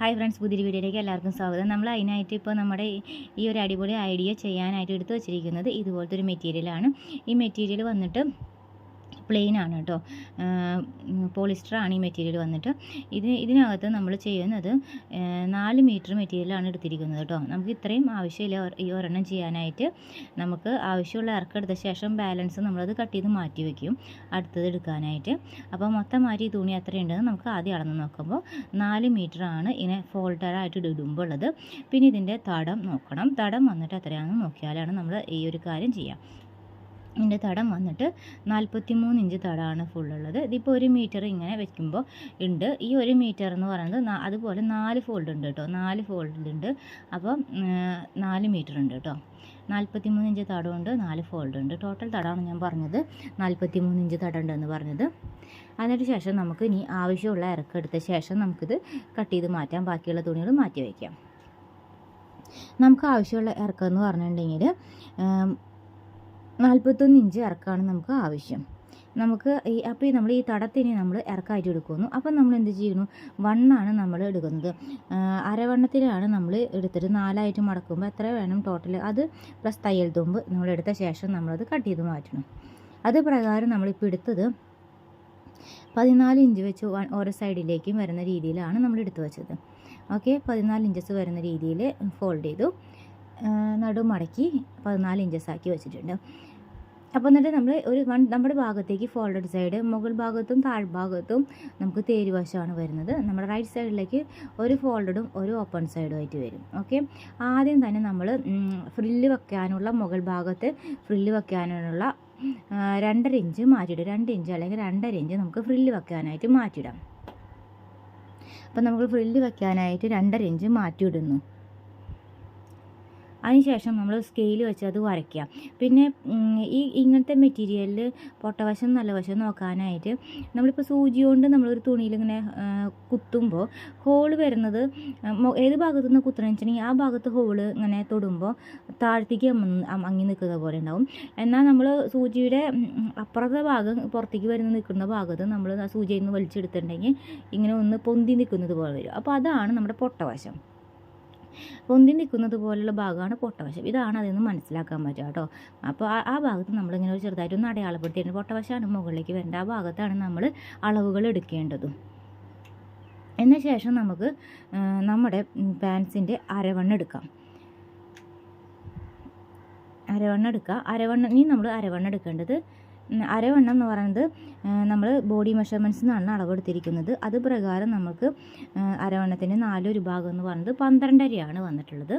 Hi friends, പുതിയൊരു വീഡിയോയിലേക്ക് എല്ലാവർക്കും സ്വാഗതം. നമ്മൾ അതിനായിട്ട് ഇപ്പോൾ നമ്മുടെ ഈ ഒരു അടിപൊളി ഐഡിയ ചെയ്യാനായിട്ട് എടുത്തു വച്ചിരിക്കുന്നത് ഇതുപോലത്തെ ഒരു മെറ്റീരിയലാണ്. ഈ മെറ്റീരിയൽ വന്നിട്ട് പ്ലെയിൻ ആണ് കേട്ടോ, പോളിസ്റ്റർ ആണ് ഈ മെറ്റീരിയൽ വന്നിട്ട്. ഇതിനകത്ത് നമ്മൾ ചെയ്യുന്നത് 4 മീറ്റർ മെറ്റീരിയലാണ് എടുത്തിരിക്കുന്നത് കേട്ടോ. നമുക്ക് ഇത്രയും ആവശ്യമില്ല ഈ ഒരെണ്ണം ചെയ്യാനായിട്ട്. നമുക്ക് ആവശ്യമുള്ള ഇറക്കെടുത്ത ശേഷം ബാലൻസ് നമ്മളത് കട്ട് ചെയ്ത് മാറ്റി വയ്ക്കും അടുത്തത് എടുക്കാനായിട്ട്. അപ്പോൾ മൊത്തം മാറ്റി തുണി എത്രയുണ്ടെന്ന് നമുക്ക് ആദ്യം അളന്ന് നോക്കുമ്പോൾ 4 മീറ്റർ ആണ് ഇങ്ങനെ ഫോൾഡറായിട്ട് ഇടുമ്പോൾ ഉള്ളത്. പിന്നെ ഇതിൻ്റെ തടം നോക്കണം. തടം വന്നിട്ട് എത്രയാണെന്ന് നോക്കിയാലാണ് നമ്മൾ ഈ ഒരു കാര്യം ചെയ്യാം. ഇതിൻ്റെ തടം വന്നിട്ട് 43 ഇഞ്ച് തടമാണ് ഫുള്ളുള്ളത്. ഇതിപ്പോൾ 1 മീറ്റർ ഇങ്ങനെ വെക്കുമ്പോൾ ഉണ്ട്. ഈ 1 മീറ്റർ എന്ന് പറയുന്നത് അതുപോലെ 4 ഫോൾഡ് ഉണ്ട് കേട്ടോ. 4 ഫോൾഡ് ഉണ്ട്. അപ്പം 4 മീറ്റർ ഉണ്ട് കേട്ടോ. 43 ഇഞ്ച് തടമുണ്ട്, 4 ഫോൾഡ് ഉണ്ട്. ടോട്ടൽ തടമാണ് ഞാൻ പറഞ്ഞത്, 43 ഇഞ്ച് തടം ഉണ്ടെന്ന് പറഞ്ഞത്. അതിന് ശേഷം നമുക്ക് ഇനി ആവശ്യമുള്ള ഇറക്കെടുത്ത ശേഷം നമുക്കിത് കട്ട് ചെയ്ത് മാറ്റാം. ബാക്കിയുള്ള തുണികൾ മാറ്റി വയ്ക്കാം. നമുക്ക് ആവശ്യമുള്ള ഇറക്കം എന്ന് പറഞ്ഞിട്ടുണ്ടെങ്കിൽ 41 ഇഞ്ച് ഇറക്കമാണ് നമുക്ക് ആവശ്യം. നമുക്ക് അപ്പോൾ നമ്മൾ ഈ തടത്തിന് നമ്മൾ ഇറക്കായിട്ട് എടുക്കുന്നു. അപ്പം നമ്മൾ എന്ത് ചെയ്യുന്നു, വണ്ണാണ് നമ്മൾ എടുക്കുന്നത്. അരവണ്ണത്തിലാണ് നമ്മൾ എടുത്തിട്ട് 4ആയിട്ട് മടക്കുമ്പോൾ എത്ര വേണം ടോട്ടൽ, അത് പ്ലസ് തയ്യൽ തുമ്പ് നമ്മൾ എടുത്ത ശേഷം നമ്മളത് കട്ട് ചെയ്ത് മാറ്റണം. അത് പ്രകാരം നമ്മളിപ്പോൾ എടുത്തത് 14 ഇഞ്ച് വെച്ച് ഓരോ സൈഡിലേക്കും വരുന്ന രീതിയിലാണ് നമ്മൾ എടുത്തു വെച്ചത്. ഓക്കെ, 14 ഇഞ്ചസ് വരുന്ന രീതിയിൽ ഫോൾഡ് ചെയ്തു, നടുമടക്കി 14 ഇഞ്ചസ് ആക്കി വെച്ചിട്ടുണ്ട്. അപ്പോൾ എന്നിട്ട് നമ്മൾ നമ്മുടെ ഭാഗത്തേക്ക് ഫോൾഡഡ് സൈഡ് മുകൾ ഭാഗത്തും താഴ്ഭാഗത്തും നമുക്ക് തേരുവശമാണ് വരുന്നത്. നമ്മുടെ റൈറ്റ് സൈഡിലേക്ക് ഒരു ഫോൾഡഡും ഒരു ഓപ്പൺ സൈഡും ആയിട്ട് വരും. ഓക്കെ, ആദ്യം തന്നെ നമ്മൾ ഫ്രില്ല് വെക്കാനുള്ള മുകൾ ഭാഗത്ത് ഫ്രില്ല് വെക്കാനുള്ള 2.5 ഇഞ്ച് മാറ്റിയിടും. 2 ഇഞ്ച് അല്ലെങ്കിൽ 2.5 ഇഞ്ച് നമുക്ക് ഫ്രില്ല് വെക്കാനായിട്ട് മാറ്റിയിടാം. അപ്പം നമുക്ക് ഫ്രില്ല് വെക്കാനായിട്ട് 2.5 ഇഞ്ച് മാറ്റിയിടുന്നു. അതിനുശേഷം നമ്മൾ സ്കെയിൽ വെച്ച് അത് വരയ്ക്കാം. പിന്നെ ഇങ്ങനത്തെ മെറ്റീരിയലിൽ പൊട്ടവശം നല്ല വശം നോക്കാനായിട്ട് നമ്മളിപ്പോൾ സൂചി കൊണ്ട് നമ്മളൊരു തുണിയിൽ ഇങ്ങനെ കുത്തുമ്പോൾ ഹോള് വരുന്നത് ഏത് ഭാഗത്തു നിന്ന് കുത്തണമെന്ന് വെച്ചിട്ടുണ്ടെങ്കിൽ ആ ഭാഗത്ത് ഹോള് ഇങ്ങനെ തൊടുമ്പോൾ താഴത്തേക്ക് അങ്ങി നിൽക്കുന്ന പോലെ ഉണ്ടാവും. എന്നാൽ നമ്മൾ സൂചിയുടെ അപ്പുറത്തെ ഭാഗം പുറത്തേക്ക് വരുന്ന നിൽക്കുന്ന ഭാഗത്ത് നമ്മൾ ആ സൂചിയിൽ നിന്ന് വലിച്ചെടുത്തിട്ടുണ്ടെങ്കിൽ ഇങ്ങനെ ഒന്ന് പൊന്തി നിൽക്കുന്നത് പോലെ വരും. അപ്പോൾ അതാണ് നമ്മുടെ പൊട്ടവശം. പൊന്തി നിൽക്കുന്നത് പോലുള്ള ഭാഗമാണ് പൊട്ടവശം. ഇതാണ് അതിൽ നിന്ന് മനസ്സിലാക്കാൻ പറ്റുക കേട്ടോ. അപ്പോൾ ആ ഭാഗത്ത് നമ്മളിങ്ങനെ ഒരു ചെറുതായിട്ടൊന്ന് അടയാളപ്പെടുത്തിയിട്ടുണ്ട്. പൊട്ടവശമാണ് മുകളിലേക്ക് വരേണ്ടത്. ആ ഭാഗത്താണ് നമ്മൾ അളവുകൾ എടുക്കേണ്ടതും. എന്ന ശേഷം നമുക്ക് നമ്മുടെ പാൻസിൻ്റെ അരവണ്ണം എടുക്കാം. ഇനി നമ്മൾ അരവണ്ണം എടുക്കേണ്ടത്, അരവണ്ണം എന്ന് പറയുന്നത് നമ്മൾ ബോഡി മെഷർമെൻറ്റ്സ് എന്നാണ് അളവെടുത്തിരിക്കുന്നത്. അത് പ്രകാരം നമുക്ക് അരവണ്ണത്തിൻ്റെ 4 ഭാഗം എന്ന് പറയുന്നത് 12.5 വന്നിട്ടുള്ളത്.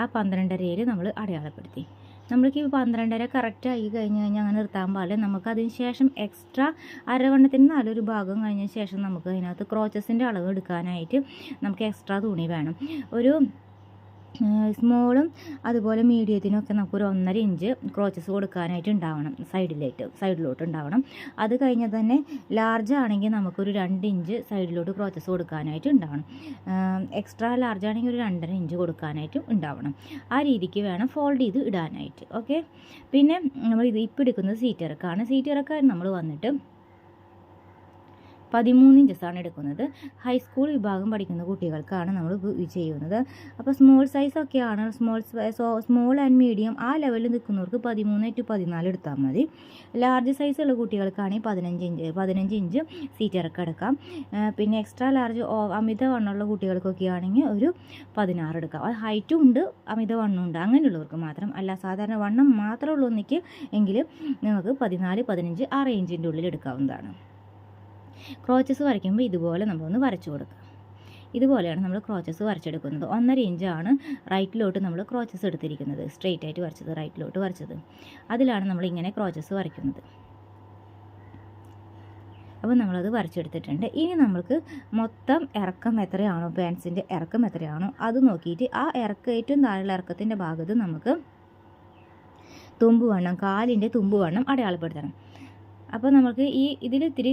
ആ 12.5 നമ്മൾ അടയാളപ്പെടുത്തി. നമ്മൾക്ക് ഈ 12.5 കറക്റ്റ് ആയി കഴിഞ്ഞ് കഴിഞ്ഞാൽ അങ്ങനെ നിർത്താൻ പാടില്ല. നമുക്ക് അതിന് ശേഷം എക്സ്ട്രാ അരവണ്ണത്തിന് 4 ഭാഗം കഴിഞ്ഞ ശേഷം നമുക്ക് അതിനകത്ത് ക്രോച്ചസിൻ്റെ അളവ് എടുക്കാനായിട്ട് നമുക്ക് എക്സ്ട്രാ തുണി വേണം. ഒരു സ്മോളും അതുപോലെ മീഡിയത്തിനൊക്കെ നമുക്കൊരു 1.5 ഇഞ്ച് ക്രോച്ചസ് കൊടുക്കാനായിട്ട് ഉണ്ടാവണം, സൈഡിലോട്ട് ഉണ്ടാവണം. അത് കഴിഞ്ഞാൽ തന്നെ ലാർജ് ആണെങ്കിൽ നമുക്കൊരു 2 ഇഞ്ച് സൈഡിലോട്ട് ക്രോച്ചസ് കൊടുക്കാനായിട്ട് ഉണ്ടാവണം. എക്സ്ട്രാ ലാർജ് ആണെങ്കിൽ ഒരു 2.5 ഇഞ്ച് കൊടുക്കാനായിട്ടും ഉണ്ടാവണം. ആ രീതിക്ക് വേണം ഫോൾഡ് ചെയ്ത് ഇടാനായിട്ട്. ഓക്കെ, പിന്നെ നമ്മൾ ഇപ്പോൾ എടുക്കുന്നത് സീറ്റിറക്കാണ്. സീറ്റിറക്കാൻ നമ്മൾ വന്നിട്ട് 13 ഇഞ്ചസാണ് എടുക്കുന്നത്. ഹൈസ്കൂൾ വിഭാഗം പഠിക്കുന്ന കുട്ടികൾക്കാണ് നമ്മൾ ചെയ്യുന്നത്. അപ്പോൾ സ്മോൾ സൈസൊക്കെയാണ്, സ്മോൾ ആൻഡ് മീഡിയം ആ ലെവലിൽ നിൽക്കുന്നവർക്ക് 13 to 14 എടുത്താൽ മതി. ലാർജ് സൈസുള്ള കുട്ടികൾക്കാണെങ്കിൽ 15 ഇഞ്ച് സീറ്റ് ഇറക്കം എടുക്കാം. പിന്നെ എക്സ്ട്രാ ലാർജ് അമിത വണ്ണമുള്ള കുട്ടികൾക്കൊക്കെ ആണെങ്കിൽ ഒരു 16 എടുക്കാം. അത് ഹൈറ്റും ഉണ്ട് അമിത വണ്ണം ഉണ്ട്, അങ്ങനെയുള്ളവർക്ക് മാത്രം. അല്ല, സാധാരണ വണ്ണം മാത്രമുള്ള ഒന്നിക്ക് എങ്കിൽ നമുക്ക് 14, 15 ആ റേഞ്ചിൻ്റെ ഉള്ളിൽ എടുക്കാവുന്നതാണ്. ക്രോച്ചസ് വരയ്ക്കുമ്പോൾ ഇതുപോലെ നമ്മളൊന്ന് വരച്ചു കൊടുക്കുക. ഇതുപോലെയാണ് നമ്മൾ ക്രോച്ചസ് വരച്ചെടുക്കുന്നത്. 1.5 ഇഞ്ചാണ് റൈറ്റിലോട്ട് നമ്മൾ ക്രോച്ചസ് എടുത്തിരിക്കുന്നത്. സ്ട്രെയിറ്റ് ആയിട്ട് വരച്ചത്, റൈറ്റിലോട്ട് വരച്ചത്. അതിലാണ് നമ്മളിങ്ങനെ ക്രോച്ചസ് വരയ്ക്കുന്നത്. അപ്പോൾ നമ്മളത് വരച്ചെടുത്തിട്ടുണ്ട്. ഇനി നമ്മൾക്ക് മൊത്തം ഇറക്കം എത്രയാണോ, പാൻസിൻ്റെ ഇറക്കം എത്രയാണോ അത് നോക്കിയിട്ട് ആ ഏറ്റവും താഴെയുള്ള ഇറക്കത്തിൻ്റെ ഭാഗത്ത് നമുക്ക് തുമ്പുവണ്ണം, കാലിൻ്റെ തുമ്പുവണ്ണം അടയാളപ്പെടുത്തണം. അപ്പോൾ നമുക്ക് ഇതിൽ ഇത്തിരി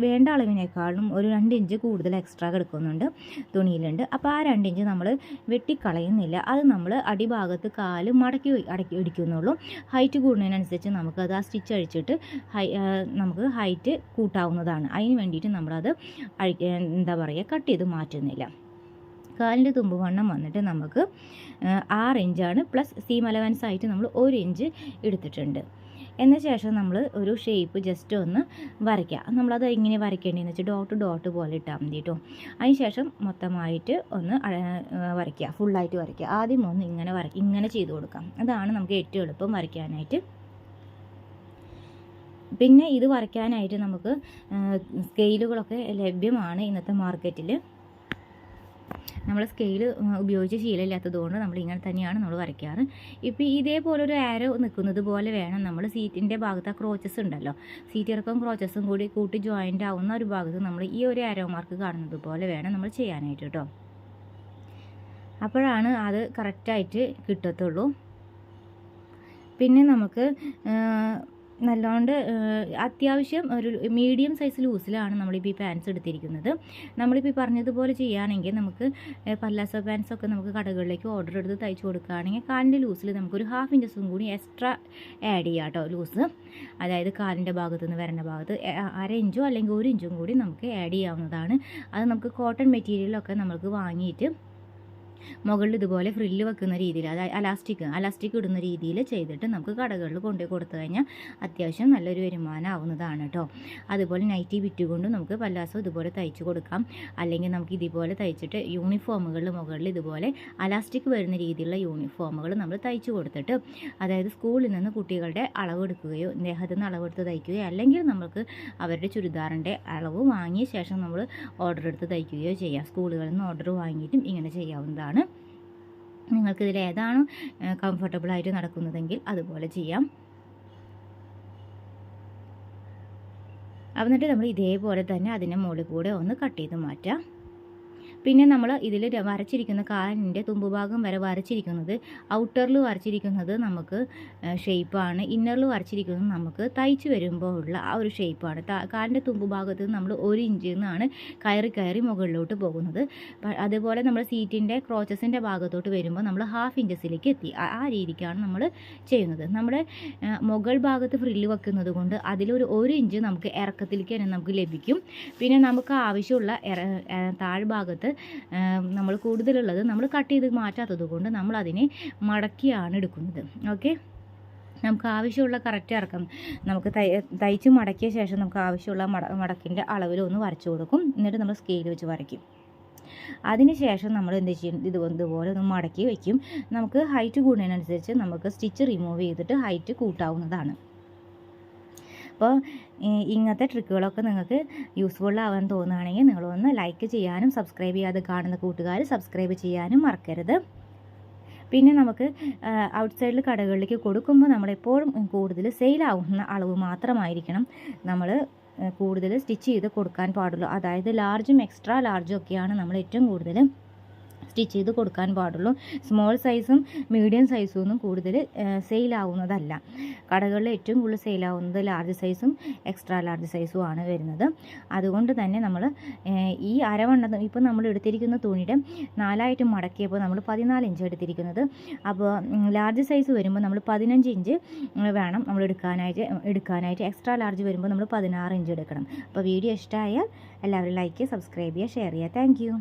വേണ്ട അളവിനേക്കാളും ഒരു 2 ഇഞ്ച് കൂടുതൽ എക്സ്ട്രാ കിടക്കുന്നുണ്ട് തുണിയിലുണ്ട്. അപ്പോൾ ആ 2 ഇഞ്ച് നമ്മൾ വെട്ടിക്കളയുന്നില്ല, അത് നമ്മൾ അടിഭാഗത്ത് കാല് മടക്കി അടിക്കുന്നുള്ളൂ. ഹൈറ്റ് കൂടുന്നതിനനുസരിച്ച് നമുക്കത് ആ സ്റ്റിച്ച് അഴിച്ചിട്ട് നമുക്ക് ഹൈറ്റ് കൂട്ടാവുന്നതാണ്. അതിന് വേണ്ടിയിട്ട് നമ്മളത് കട്ട് ചെയ്ത് മാറ്റുന്നില്ല. കാലിൻ്റെ തുമ്പ് വണ്ണം വന്നിട്ട് നമുക്ക് 6 ഇഞ്ചാണ്, പ്ലസ് സീം അലവൻസ് ആയിട്ട് നമ്മൾ 1 ഇഞ്ച് എടുത്തിട്ടുണ്ട്. എന്ന ശേഷം നമ്മൾ ഒരു ഷേപ്പ് ജസ്റ്റ് ഒന്ന് വരയ്ക്കുക. നമ്മളത് എങ്ങനെ വരയ്ക്കേണ്ടതെന്ന് വെച്ചാൽ ഡോട്ട് പോലെ ഇട്ടാൽ മതി കേട്ടോ. അതിന് ശേഷം മൊത്തമായിട്ട് ഒന്ന് വരയ്ക്കുക, ഫുള്ളായിട്ട് വരയ്ക്കുക. ആദ്യം ഒന്ന് ഇങ്ങനെ ചെയ്ത് കൊടുക്കാം. അതാണ് നമുക്ക് ഏറ്റവും എളുപ്പം വരയ്ക്കാനായിട്ട്. പിന്നെ ഇത് വരയ്ക്കാനായിട്ട് നമുക്ക് സ്കെയിലുകളൊക്കെ ലഭ്യമാണ് ഇന്നത്തെ മാർക്കറ്റിൽ. നമ്മൾ സ്കെയിൽ ഉപയോഗിച്ച് ശീലമില്ലാത്തതുകൊണ്ട് നമ്മൾ ഇങ്ങനെ തന്നെയാണ് നമ്മൾ വരയ്ക്കാറ്. ഇപ്പോൾ ഇതേപോലൊരു ആരോ നിൽക്കുന്നത് പോലെ വേണം നമ്മൾ സീറ്റിൻ്റെ ഭാഗത്ത് ആ ക്രോച്ചസ് ഉണ്ടല്ലോ, സീറ്റ് ഇറക്കം ക്രോച്ചസും കൂടി കൂട്ടി ജോയിൻ്റ് ആവുന്ന ഒരു ഭാഗത്ത് നമ്മൾ ഈ ഒരു ആരോ മാർക്ക് കാണുന്നത് പോലെ വേണം നമ്മൾ ചെയ്യാനായിട്ട് കേട്ടോ. അപ്പോഴാണ് അത് കറക്റ്റായിട്ട് കിട്ടത്തുള്ളൂ. പിന്നെ നമുക്ക് നല്ലോണ്ട് അത്യാവശ്യം ഒരു മീഡിയം സൈസ് ലൂസിലാണ് നമ്മളിപ്പോൾ ഈ പാൻസ് എടുത്തിരിക്കുന്നത്. നമ്മളിപ്പോൾ പറഞ്ഞതുപോലെ ചെയ്യുകയാണെങ്കിൽ നമുക്ക് പല്ലാസോ പാൻസൊക്കെ നമുക്ക് കടകളിലേക്ക് ഓർഡർ എടുത്ത് തയ്ച്ചു കൊടുക്കുകയാണെങ്കിൽ കാലിൻ്റെ ലൂസിൽ നമുക്കൊരു 1/2 ഇഞ്ചസും കൂടി എക്സ്ട്രാ ആഡ് ചെയ്യാം കേട്ടോ. ലൂസ് അതായത് കാലിൻ്റെ ഭാഗത്തു നിന്ന് വരുന്ന ഭാഗത്ത് 1/2 ഇഞ്ചോ അല്ലെങ്കിൽ 1 ഇഞ്ചും കൂടി നമുക്ക് ആഡ് ചെയ്യാവുന്നതാണ്. അത് നമുക്ക് കോട്ടൺ മെറ്റീരിയലൊക്കെ നമുക്ക് വാങ്ങിയിട്ട് മുകളിൽ ഇതുപോലെ ഫ്രില്ല് വെക്കുന്ന രീതിയിൽ, അതായത് അലാസ്റ്റിക് ഇടുന്ന രീതിയിൽ ചെയ്തിട്ട് നമുക്ക് കടകളിൽ കൊണ്ടുപോയി കൊടുത്തു കഴിഞ്ഞാൽ അത്യാവശ്യം നല്ലൊരു വരുമാനം ആവുന്നതാണ് കേട്ടോ. അതുപോലെ നൈറ്റി ബിറ്റ് കൊണ്ടും നമുക്ക് പല്ലാസോ ഇതുപോലെ തയ്ച്ച് കൊടുക്കാം. അല്ലെങ്കിൽ നമുക്ക് ഇതുപോലെ തയ്ച്ചിട്ട് യൂണിഫോമുകളിൽ മുകളിൽ ഇതുപോലെ അലാസ്റ്റിക് വരുന്ന രീതിയിലുള്ള യൂണിഫോമുകൾ നമ്മൾ തയ്ച്ച് കൊടുത്തിട്ട്, അതായത് സ്കൂളിൽ നിന്ന് കുട്ടികളുടെ അളവെടുക്കുകയോ ദേഹത്തു നിന്ന് അളവെടുത്ത് തയ്ക്കുകയോ അല്ലെങ്കിൽ നമുക്ക് അവരുടെ ചുരിദാറിൻ്റെ അളവ് വാങ്ങിയ ശേഷം നമ്മൾ ഓർഡർ എടുത്ത് തയ്ക്കുകയോ ചെയ്യാം. സ്കൂളുകളിൽ നിന്ന് ഓർഡർ വാങ്ങിയിട്ടും ഇങ്ങനെ ചെയ്യാവുന്നതാണ്. നിങ്ങൾക്കിതിൽ ഏതാണോ കംഫർട്ടബിളായിട്ട് നടക്കുന്നതെങ്കിൽ അതുപോലെ ചെയ്യാം. എന്നിട്ട് നമ്മൾ ഇതേപോലെ തന്നെ അതിൻ്റെ മുകളിൽ കൂടെ ഒന്ന് കട്ട് ചെയ്ത് മാറ്റാം. പിന്നെ നമ്മൾ ഇതിൽ വരച്ചിരിക്കുന്ന കാലിൻ്റെ തുമ്പുഭാഗം വരെ വരച്ചിരിക്കുന്നത്, ഔട്ടറിൽ വരച്ചിരിക്കുന്നത് നമുക്ക് ഷേപ്പാണ്, ഇന്നറിൽ വരച്ചിരിക്കുന്നത് നമുക്ക് തയ്ച്ച് വരുമ്പോൾ ഉള്ള ആ ഒരു ഷേപ്പാണ്. കാലിൻ്റെ തുമ്പുഭാഗത്ത് നമ്മൾ 1 ഇഞ്ചിൽ നിന്നാണ് കയറി മുകളിലോട്ട് പോകുന്നത്. അതുപോലെ നമ്മൾ സീറ്റിൻ്റെ ക്രോച്ചസിൻ്റെ ഭാഗത്തോട്ട് വരുമ്പോൾ നമ്മൾ 1/2 ഇഞ്ചസിലേക്ക് എത്തി. ആ രീതിക്കാണ് നമ്മൾ ചെയ്യുന്നത്. നമ്മുടെ മുകൾ ഭാഗത്ത് ഫ്രില്ല് വെക്കുന്നത് കൊണ്ട് അതിലൊരു 1 ഇഞ്ച് നമുക്ക് ഇറക്കത്തിലേക്ക് തന്നെ നമുക്ക് ലഭിക്കും. പിന്നെ നമുക്ക് ആവശ്യമുള്ള താഴ്ഭാഗത്ത് നമ്മൾ കൂടുതലുള്ളത് നമ്മൾ കട്ട് ചെയ്ത് മാറ്റാത്തത് കൊണ്ട് നമ്മൾ അതിനെ മടക്കിയാണ് എടുക്കുന്നത്. ഓക്കെ, നമുക്ക് ആവശ്യമുള്ള കറക്റ്റ് ഇറക്കം നമുക്ക് തയ്ച്ച് മടക്കിയ ശേഷം നമുക്ക് ആവശ്യമുള്ള മടക്കിൻ്റെ അളവിലൊന്ന് വരച്ചു കൊടുക്കും. എന്നിട്ട് നമ്മൾ സ്കെയിൽ വെച്ച് വരയ്ക്കും. അതിനുശേഷം നമ്മൾ എന്ത് ചെയ്യും, ഇതുപോലെ ഒന്ന് മടക്കി വയ്ക്കും. നമുക്ക് ഹൈറ്റ് കൂടുന്നതിനനുസരിച്ച് നമുക്ക് സ്റ്റിച്ച് റിമൂവ് ചെയ്തിട്ട് ഹൈറ്റ് കൂട്ടാവുന്നതാണ്. അപ്പോൾ ഇങ്ങനത്തെ ട്രിക്കുകളൊക്കെ നിങ്ങൾക്ക് യൂസ്ഫുൾ ആവാൻ തോന്നുകയാണെങ്കിൽ നിങ്ങളൊന്ന് ലൈക്ക് ചെയ്യാനും സബ്സ്ക്രൈബ് ചെയ്യാതെ കാണുന്ന കൂട്ടുകാർ സബ്സ്ക്രൈബ് ചെയ്യാനും മറക്കരുത്. പിന്നെ നമുക്ക് ഔട്ട്സൈഡിൽ കടകളിലേക്ക് കൊടുക്കുമ്പോൾ നമ്മളെപ്പോഴും കൂടുതൽ സെയിലാവുന്ന അളവ് മാത്രമായിരിക്കണം നമ്മൾ കൂടുതൽ സ്റ്റിച്ച് ചെയ്ത് കൊടുക്കാൻ പാടുള്ളൂ. അതായത് ലാർജും എക്സ്ട്രാ ലാർജും ഒക്കെയാണ് നമ്മൾ ഏറ്റവും കൂടുതൽ സ്റ്റിച്ച് ചെയ്ത് കൊടുക്കാൻ പാടുള്ളൂ. സ്മോൾ സൈസും മീഡിയം സൈസും ഒന്നും കൂടുതൽ സെയിലാവുന്നതല്ല. കടകളിൽ ഏറ്റവും കൂടുതൽ സെയിലാവുന്നത് ലാർജ് സൈസും എക്സ്ട്രാ ലാർജ് സൈസും ആണ് വരുന്നത്. അതുകൊണ്ട് തന്നെ നമ്മൾ ഈ അരവണ്ണം ഇപ്പോൾ നമ്മൾ എടുത്തിരിക്കുന്ന തുണിയുടെ 4ആയിട്ട് മടക്കിയപ്പോൾ നമ്മൾ 14 ഇഞ്ച് എടുത്തിരിക്കുന്നത്. അപ്പോൾ ലാർജ് സൈസ് വരുമ്പോൾ നമ്മൾ 15 ഇഞ്ച് വേണം നമ്മൾ എടുക്കാനായിട്ട്. എക്സ്ട്രാ ലാർജ് വരുമ്പോൾ നമ്മൾ 16 ഇഞ്ച് എടുക്കണം. അപ്പോൾ വീഡിയോ ഇഷ്ടമായാൽ എല്ലാവരും ലൈക്ക്, സബ്സ്ക്രൈബ് ചെയ്യുക, ഷെയർ ചെയ്യുക. Thank you.